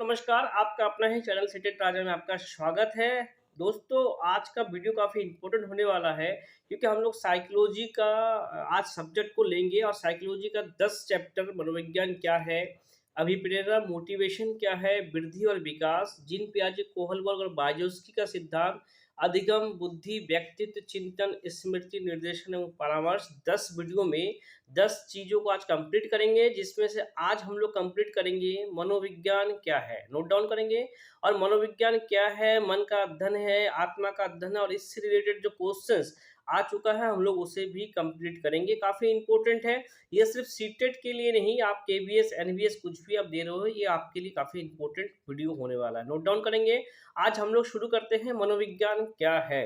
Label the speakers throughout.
Speaker 1: नमस्कार। आपका अपना ही चैनल सिटेट राजा में आपका स्वागत है। दोस्तों, आज का वीडियो काफ़ी इम्पोर्टेंट होने वाला है क्योंकि हम लोग साइकोलॉजी का आज सब्जेक्ट को लेंगे और साइकोलॉजी का 10 चैप्टर मनोविज्ञान क्या है, अभिप्रेरणा मोटिवेशन क्या है, वृद्धि और विकास, जीन पियाजे, कोहलबर्ग और बायोज्की का सिद्धांत, अधिगम, बुद्धि, व्यक्तित्व, चिंतन, स्मृति, निर्देशन एवं परामर्श 10 वीडियो में 10 चीज़ों को आज कंप्लीट करेंगे, जिसमें से आज हम लोग कंप्लीट करेंगे मनोविज्ञान क्या है, नोट डाउन करेंगे। और मनोविज्ञान क्या है, मन का अध्ययन है, आत्मा का अध्ययन है और इससे रिलेटेड जो क्वेश्चंस आ चुका है हम लोग उसे भी कंप्लीट करेंगे। काफ़ी इंपॉर्टेंट है, ये सिर्फ सीटेट के लिए नहीं, आप केवीएस एनवीएस कुछ भी आप दे रहे हो, ये आपके लिए काफ़ी इंपॉर्टेंट वीडियो होने वाला है। नोट डाउन करेंगे। आज हम लोग शुरू करते हैं मनोविज्ञान क्या है।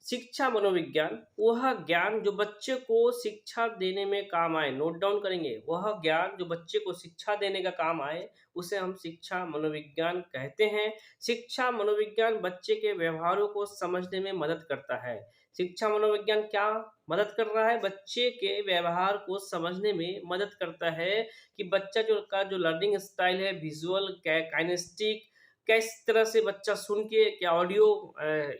Speaker 1: शिक्षा मनोविज्ञान वह ज्ञान जो बच्चे को शिक्षा देने में काम आए। नोट डाउन करेंगे, वह ज्ञान जो बच्चे को शिक्षा देने का काम आए उसे हम शिक्षा मनोविज्ञान कहते हैं। शिक्षा मनोविज्ञान बच्चे के व्यवहारों को समझने में मदद करता है। शिक्षा मनोविज्ञान क्या मदद कर रहा है? बच्चे के व्यवहार को समझने में मदद करता है कि बच्चा जो लर्निंग स्टाइल है, विजुअल, काइनेस्टिक, किस तरह से बच्चा सुन के क्या ऑडियो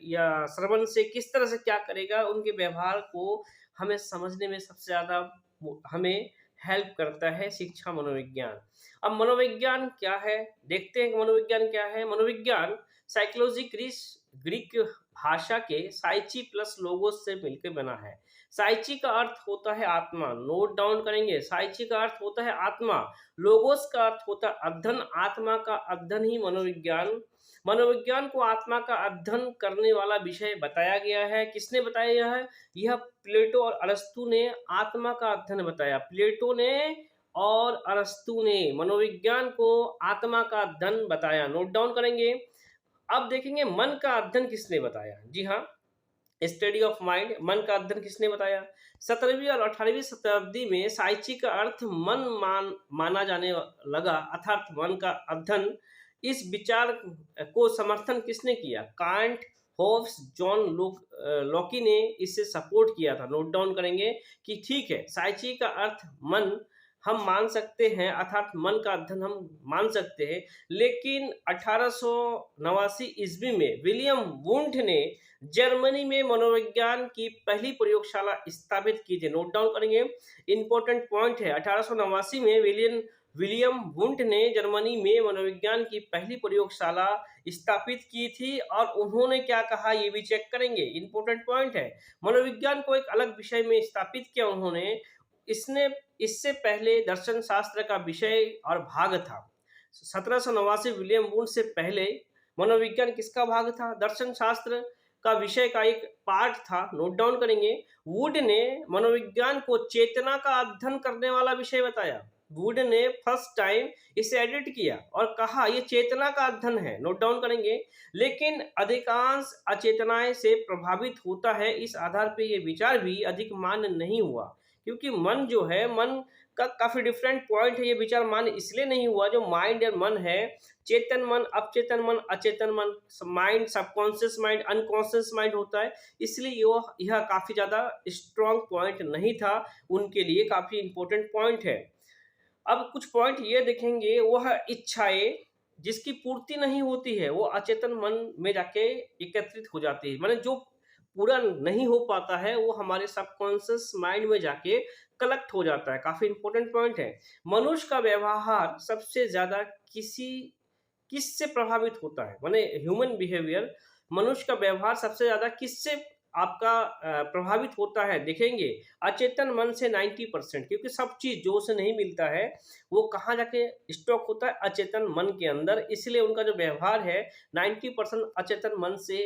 Speaker 1: या श्रवण से किस तरह से क्या करेगा, उनके व्यवहार को हमें समझने में सबसे ज़्यादा वो हमें हेल्प करता है शिक्षा मनोविज्ञान। अब मनोविज्ञान क्या है? देखते हैं कि मनोविज्ञान क्या है। मनोविज्ञान साइकोलॉजी ग्रीक भाषा के साइची प्लस लोगोस से मिलकर बना है। साइची का अर्थ होता है आत्मा। नोट डाउन करेंगे, साइची का अर्थ होता है आत्मा, लोगोस का अर्थ होता है अध्ययन, आत्मा का अध्ययन ही मनोविज्ञान। मनोविज्ञान को आत्मा का अध्ययन करने वाला विषय बताया गया है। किसने बताया है? यह प्लेटो और अरस्तु ने आत्मा का अध्ययन बताया। प्लेटो ने और अरस्तु ने मनोविज्ञान को आत्मा का अध्ययन बताया। नोट डाउन करेंगे। अब देखेंगे मन का अध्ययन किसने बताया। जी हाँ, स्टडी ऑफ माइंड, मन का अध्ययन किसने बताया? 17वीं और 18वीं शताब्दी में साइची का अर्थ माना जाने लगा, अर्थात मन का अध्ययन। इस विचार को समर्थन किसने किया? कांट, होब्स, लॉकी ने इससे सपोर्ट किया था। नोट डाउन करेंगे कि ठीक है, साइची का अर्थ मन हम मान सकते हैं, अर्थात मन का अध्ययन हम मान सकते हैं, लेकिन 1889 ईस्वी में विलियम वुंट ने जर्मनी में मनोविज्ञान की पहली प्रयोगशाला स्थापित की थी। नोट डाउन करेंगे, इंपॉर्टेंट पॉइंट है। 1889 में विलियम वुंट ने जर्मनी में मनोविज्ञान की पहली प्रयोगशाला स्थापित की थी और उन्होंने क्या कहा ये भी चेक करेंगे, इंपॉर्टेंट पॉइंट है। मनोविज्ञान को एक अलग विषय में स्थापित किया उन्होंने। इसने इससे पहले दर्शन शास्त्र का विषय और भाग था। 1789 विलियम वुंट से पहले मनोविज्ञान किसका भाग था? दर्शन शास्त्र का विषय का एक पार्ट था। नोट डाउन करेंगे। वुड ने मनोविज्ञान को चेतना का अध्ययन करने वाला विषय बताया। वुड ने फर्स्ट टाइम इसे एडिट किया और कहा यह चेतना का अध्ययन है। नोट डाउन करेंगे। लेकिन अधिकांश अचेतनाएं से प्रभावित होता है, इस आधार पर यह विचार भी अधिक मान्य नहीं हुआ, क्योंकि मन जो है, मन का काफी डिफरेंट पॉइंट है। ये विचार मान्य इसलिए नहीं हुआ, जो माइंड और मन है, चेतन मन, अवचेतन मन, अचेतन मन, mind, subconscious mind, unconscious mind होता है, इसलिए यह काफी ज्यादा स्ट्रॉन्ग पॉइंट नहीं था उनके लिए। काफी इंपॉर्टेंट पॉइंट है। अब कुछ पॉइंट ये देखेंगे, वह इच्छाएं जिसकी पूर्ति नहीं होती है वो अचेतन मन में जाके एकत्रित हो जाती है। माने जो पूरा नहीं हो पाता है वो हमारे सबकॉन्शियस माइंड में जाके कलेक्ट हो जाता है। काफी इंपॉर्टेंट पॉइंट है। मनुष्य का व्यवहार सबसे ज्यादा किससे प्रभावित होता है? माने ह्यूमन बिहेवियर, मनुष्य का व्यवहार सबसे ज्यादा किससे आपका प्रभावित होता है? देखेंगे, अचेतन मन से 90%, क्योंकि सब चीज जो उसे नहीं मिलता है वो कहाँ जाके स्टॉक होता है? अचेतन मन के अंदर। इसलिए उनका जो व्यवहार है 90% अचेतन मन से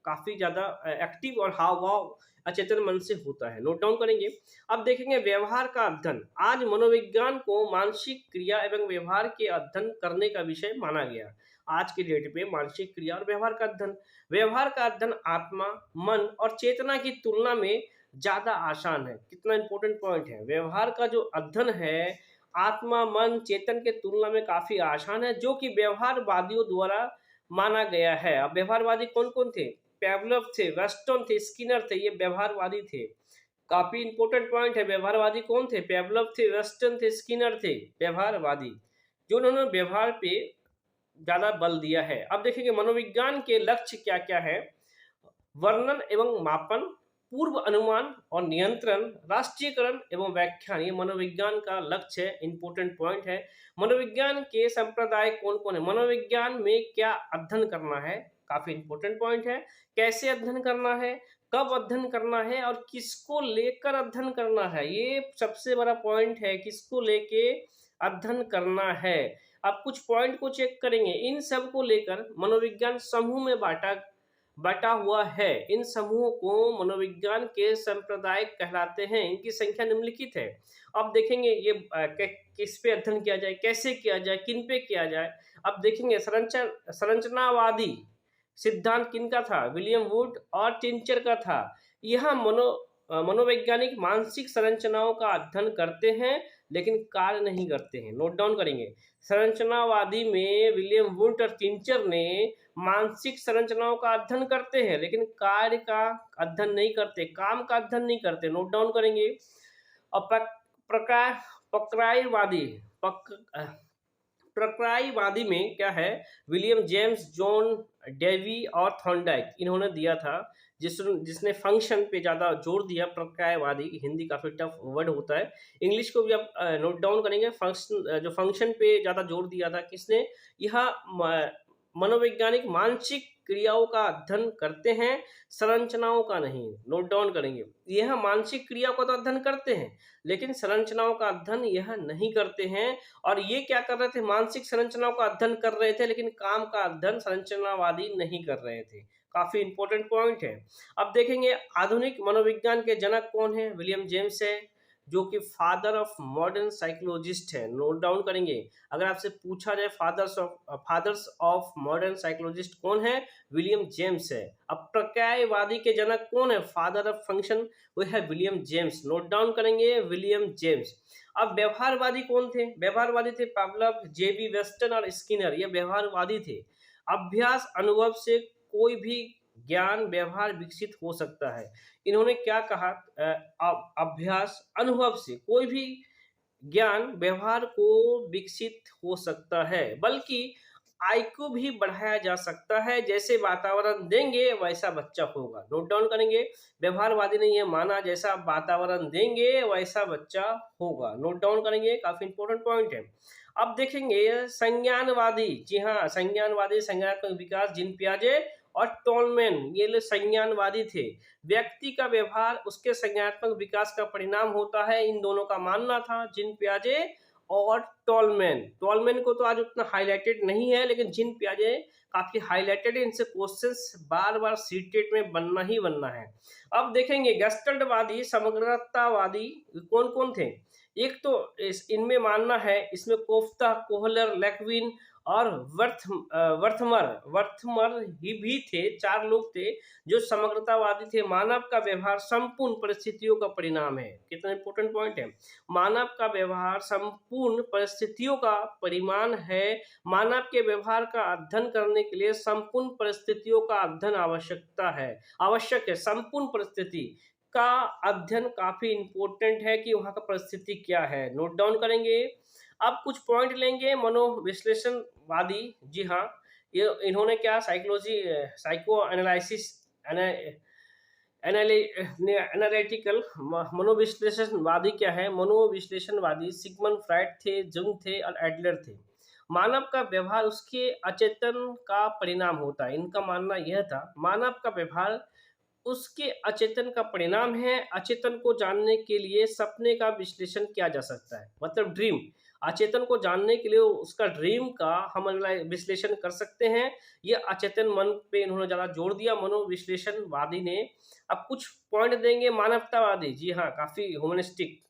Speaker 1: काफी ज्यादा एक्टिव और हाव भाव अचेतन मन से होता है। नोट डाउन करेंगे। अब देखेंगे व्यवहार का अध्ययन। आज मनोविज्ञान को मानसिक क्रिया एवं व्यवहार के अध्ययन करने का विषय माना गया। आज के डेट पे मानसिक क्रिया और व्यवहार का अध्ययन, व्यवहार का अध्ययन आत्मा, मन और चेतना की तुलना में ज्यादा आसान है। कितना इंपॉर्टेंट पॉइंट है। व्यवहार का जो अध्ययन है आत्मा, मन, चेतन के तुलना में काफी आसान है, जो कि व्यवहारवादियों द्वारा माना गया है। अब व्यवहारवादी कौन कौन थे? पेवलव थे, वेस्टन थे, स्किनर थे, ये व्यवहारवादी थे। काफी इंपॉर्टेंट पॉइंट है। व्यवहारवादी कौन थे? पेवलव थे, वेस्टन थे, स्किनर थे, व्यवहारवादी, जो उन्होंने व्यवहार पे ज़्यादा बल दिया है। अब देखेंगे मनोविज्ञान के लक्ष्य क्या-क्या हैं? वर्णन एवं मापन, पूर्व अनुमान और नियंत्रण, राष्ट्रीयकरण एवं व्याख्यान, ये मनोविज्ञान का लक्ष्य है, इंपॉर्टेंट पॉइंट है। मनोविज्ञान के संप्रदाय कौन-कौन है? मनोविज्ञान में क्या अध्ययन करना है? काफ़ी इंपॉर्टेंट पॉइंट है। कैसे अध्ययन करना है? कब अध्ययन करना है? और किसको लेकर अध्ययन करना है? ये सबसे बड़ा पॉइंट है, किसको लेके अध्ययन करना है। अब कुछ पॉइंट को चेक करेंगे, इन सब को लेकर मनोविज्ञान समूह में बटा हुआ है। इन समूहों को मनोविज्ञान के संप्रदाय कहलाते हैं। इनकी संख्या निम्नलिखित है। अब देखेंगे ये किस पे अध्ययन किया जाए, कैसे किया जाए, किन पे किया जाए। अब देखेंगे संरचनावादी सिद्धांत किनका था? विलियम वुड और टिंचर का था। यह मनोवैज्ञानिक मानसिक संरचनाओं का अध्ययन करते हैं लेकिन कार्य नहीं करते हैं। नोट डाउन करेंगे। संरचनावादी में विलियम वुड और टिंचर ने मानसिक संरचनाओं का अध्ययन करते हैं लेकिन कार्य का अध्ययन नहीं करते, काम का अध्ययन नहीं करते। नोट डाउन करेंगे। और प्रक्रियावादी प्रक्रियावादी में क्या है? विलियम जेम्स, जॉन डेवी और थॉर्नडाइक, इन्होंने दिया था। जिसने फंक्शन पे ज़्यादा जोर दिया। प्रक्रियावादी, हिंदी काफ़ी टफ वर्ड होता है, इंग्लिश को भी आप नोट डाउन करेंगे। फंक्शन, जो फंक्शन पे ज़्यादा जोर दिया था किसने? यह मनोवैज्ञानिक मानसिक क्रियाओं का अध्ययन करते हैं, संरचनाओं का नहीं। नोट डाउन करेंगे। यह मानसिक क्रिया को तो अध्ययन करते हैं लेकिन संरचनाओं का अध्ययन यह नहीं करते हैं। और ये क्या कर रहे थे? मानसिक संरचनाओं का अध्ययन कर रहे थे लेकिन काम का अध्ययन संरचनावादी नहीं कर रहे थे। काफी इंपॉर्टेंट पॉइंट है। अब देखेंगे आधुनिक मनोविज्ञान के जनक कौन है? विलियम जेम्स है, जो कि फादर ऑफ मॉडर्न साइकोलॉजिस्ट है। नोट डाउन करेंगे। अगर आपसे पूछा जाए फादर्स ऑफ मॉडर्न साइकोलॉजिस्ट कौन है? विलियम जेम्स है। अब प्रक्रियावादी के जनक कौन है? फादर ऑफ फंक्शन, वो है विलियम जेम्स। नोट डाउन करेंगे, विलियम जेम्स। अब व्यवहारवादी कौन थे? व्यवहारवादी थे पावलोव, जेबी वेस्टन और स्किनर, ये व्यवहारवादी थे। अभ्यास अनुभव से कोई भी ज्ञान व्यवहार विकसित हो सकता है। इन्होंने क्या कहा? अभ्यास अनुभव से कोई भी ज्ञान व्यवहार को विकसित हो सकता है, बल्कि आईक्यू भी बढ़ाया जा सकता है। जैसे वातावरण देंगे वैसा बच्चा होगा। नोट डाउन करेंगे। व्यवहारवादी ने यह माना, जैसा आप वातावरण देंगे वैसा बच्चा होगा। नोट डाउन करेंगे, काफी इंपॉर्टेंट पॉइंट है। अब देखेंगे संज्ञानवादी। जी हाँ, संज्ञानवादी, संज्ञानात्मक विकास, जीन पियाजे और टोलमैन, ये लोग संज्ञानवादी थे। व्यक्ति का व्यवहार उसके संज्ञानात्मक विकास का परिणाम होता है, इन दोनों का मानना था, जीन पियाजे और टोलमैन। टोलमैन को तो आज उतना हाईलाइटेड नहीं है लेकिन जीन पियाजे काफी हाईलाइटेड है। इनसे क्वेश्चंस बार बार सीटेट में बनना ही बनना है। अब देखेंगे गेस्टल्टवादी, समग्रतावादी कौन कौन थे? एक तो इनमें मानना है, इसमें कोफ्ता, कोहलर, लेक्विन और वर्थमर ही भी थे। 4 लोग थे जो समग्रतावादी थे। मानव का व्यवहार संपूर्ण परिस्थितियों का परिणाम है। कितना इंपॉर्टेंट पॉइंट है। मानव का व्यवहार संपूर्ण परिस्थितियों का परिमाण है। मानव के व्यवहार का अध्ययन करने के लिए संपूर्ण परिस्थितियों का अध्ययन आवश्यक है। संपूर्ण परिस्थिति का अध्ययन काफी इंपॉर्टेंट है कि वहां का परिस्थिति क्या है। नोट डाउन करेंगे। अब कुछ पॉइंट लेंगे। मनोविश्लेषणवादी, जी हाँ, ये इन्होंने क्या साइको एनालिसिस एनालिटिकल मनोविश्लेषणवादी क्या है? मनोविश्लेषणवादी सिगमंड फ्राइड थे, जुंग थे और एडलर थे। मानव का व्यवहार उसके अचेतन का परिणाम होता है। इनका मानना यह था, मानव का व्यवहार उसके अचेतन का परिणाम है। अचेतन को जानने के लिए सपने का विश्लेषण किया जा सकता है, मतलब ड्रीम। अचेतन को जानने के लिए उसका ड्रीम का हम विश्लेषण कर सकते हैं। ये अचेतन मन पे इन्होंने ज़्यादा जोर दिया मनोविश्लेषणवादी ने। अब कुछ पॉइंट देंगे। मानवतावादी, जी हाँ, काफ़ी ह्यूमनिस्टिक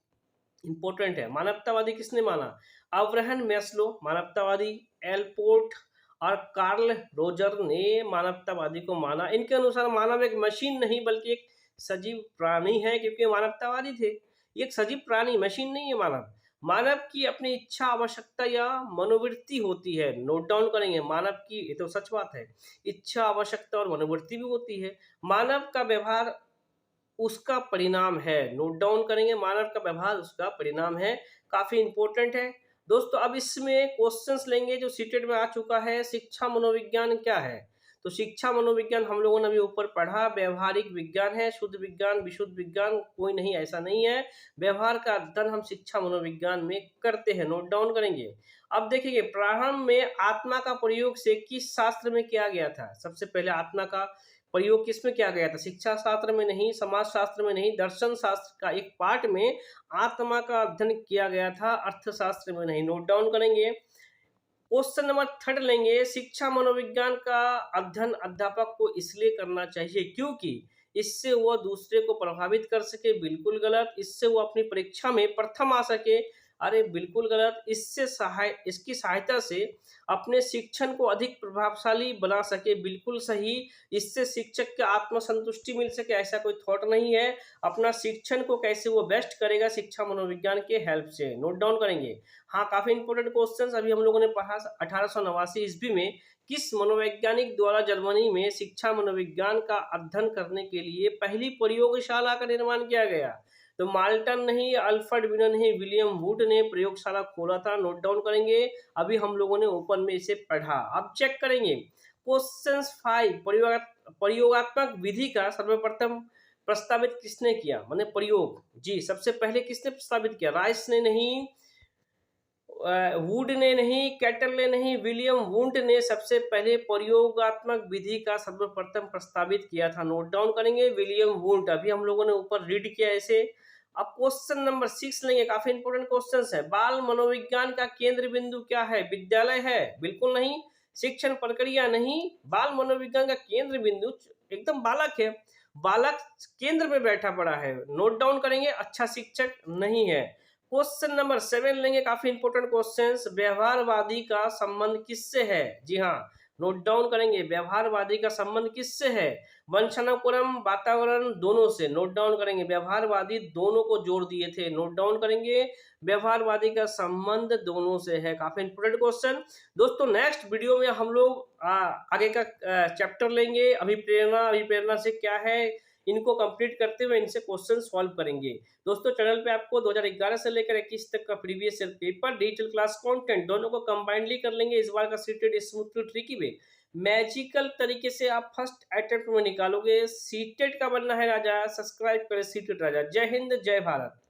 Speaker 1: इंपॉर्टेंट है। मानवतावादी किसने माना? अब्राहम मैस्लो मानवतावादी, एलपोर्ट और कार्ल रोजर ने मानवतावादी को माना। इनके अनुसार मानव एक मशीन नहीं बल्कि एक सजीव प्राणी है, क्योंकि मानवतावादी थे। ये एक सजीव प्राणी, मशीन नहीं है मानव। मानव की अपनी इच्छा, आवश्यकता या मनोवृत्ति होती है। नोट डाउन करेंगे। मानव की, ये तो सच बात है, इच्छा, आवश्यकता और मनोवृत्ति भी होती है। मानव का व्यवहार उसका परिणाम है। नोट डाउन करेंगे। मानव का व्यवहार उसका परिणाम है। काफी इंपॉर्टेंट है। दोस्तों अब इसमें क्वेश्चंस लेंगे जो सीटेट में आ चुका है, शिक्षा मनोविज्ञान क्या है? तो शिक्षा मनोविज्ञान हम लोगों ने अभी ऊपर पढ़ा, व्यवहारिक विज्ञान है, शुद्ध विज्ञान, विशुद्ध विज्ञान कोई नहीं, ऐसा नहीं है। व्यवहार का अध्ययन हम शिक्षा मनोविज्ञान में करते हैं, नोट डाउन करेंगे। अब देखिए प्रारंभ में आत्मा का प्रयोग से किस शास्त्र में किया गया था? सबसे पहले आत्मा का प्रयोग किसमें किया गया था? शिक्षा शास्त्र में नहीं, समाज शास्त्र में नहीं, दर्शन शास्त्र का एक पार्ट में आत्मा का अध्ययन किया गया था, अर्थशास्त्र में नहीं। नोट डाउन करेंगे। क्वेश्चन नंबर थर्ड लेंगे, शिक्षा मनोविज्ञान का अध्ययन अध्यापक को इसलिए करना चाहिए क्योंकि इससे वह दूसरे को प्रभावित कर सके। बिल्कुल गलत। इससे वो अपनी परीक्षा में प्रथम आ सके। अरे बिल्कुल गलत। इसकी सहायता से अपने शिक्षण को अधिक प्रभावशाली बना सके। बिल्कुल सही। इससे शिक्षक को आत्मसंतुष्टि मिल सके, ऐसा कोई थॉट नहीं है। अपना शिक्षण को कैसे वो बेस्ट करेगा शिक्षा मनोविज्ञान के हेल्प से। नोट डाउन करेंगे। हाँ, काफी इंपोर्टेंट क्वेश्चन अभी हम लोगों ने पढ़ा। 1889 ईस्वी में किस मनोवैज्ञानिक द्वारा जर्मनी में शिक्षा मनोविज्ञान का अध्ययन करने के लिए पहली प्रयोगशाला का निर्माण किया गया? तो माल्टन नहीं, अल्फ्रेड वीनर नहीं, विलियम वुड ने प्रयोगशाला खोला था। नोट डाउन करेंगे। अभी हम लोगों ने ओपन में इसे पढ़ा। अब चेक करेंगे क्वेश्चन 5, प्रयोगात्मक विधि का सर्वप्रथम प्रस्तावित किसने किया? माने प्रयोग। जी, सबसे पहले किसने प्रस्तावित किया? राइस ने नहीं, वुड ने नहीं, कैटल ने नहीं, विलियम वुंट ने सबसे पहले प्रयोगात्मक विधि का सर्वप्रथम प्रस्तावित किया था। नोट डाउन करेंगे, विलियम वुंट। अभी हम लोगों ने ऊपर रीड किया ऐसे। अब क्वेश्चन नंबर 6 लेंगे, काफी इंपोर्टेंट क्वेश्चन है। बाल मनोविज्ञान का केंद्र बिंदु क्या है? विद्यालय है? बिल्कुल नहीं। शिक्षण प्रक्रिया नहीं। बाल मनोविज्ञान का केंद्र बिंदु एकदम बालक है। बालक केंद्र में बैठा पड़ा है। नोट डाउन करेंगे। अच्छा शिक्षक नहीं है। क्वेश्चन नंबर 7 लेंगे, काफी इंपोर्टेंट क्वेश्चंस। व्यवहारवादी का संबंध किससे है? जी हाँ, नोट डाउन करेंगे। व्यवहारवादी का संबंध किससे है? वंशानुक्रम, वातावरण, दोनों से। नोट डाउन करेंगे। व्यवहारवादी दोनों को जोड़ दिए थे। नोट डाउन करेंगे। व्यवहारवादी का संबंध दोनों से है। काफी इंपोर्टेंट क्वेश्चन। दोस्तों नेक्स्ट वीडियो में हम लोग आगे का चैप्टर लेंगे। अभिप्रेरणा से क्या है, इनको कंप्लीट करते हुए इनसे क्वेश्चन सॉल्व करेंगे। दोस्तों चैनल पे आपको 2011 से लेकर 21 तक का previous year paper, digital class content दोनों को कंबाइंडली कर लेंगे। इस बार का सीटेट स्मूथली ट्रिकी वे मैजिकल तरीके से आप फर्स्ट अटेम्प्ट में निकालोगे। सीटेट का बनना है राजा, सब्सक्राइब करें सीटेट राजा। जय हिंद, जय भारत।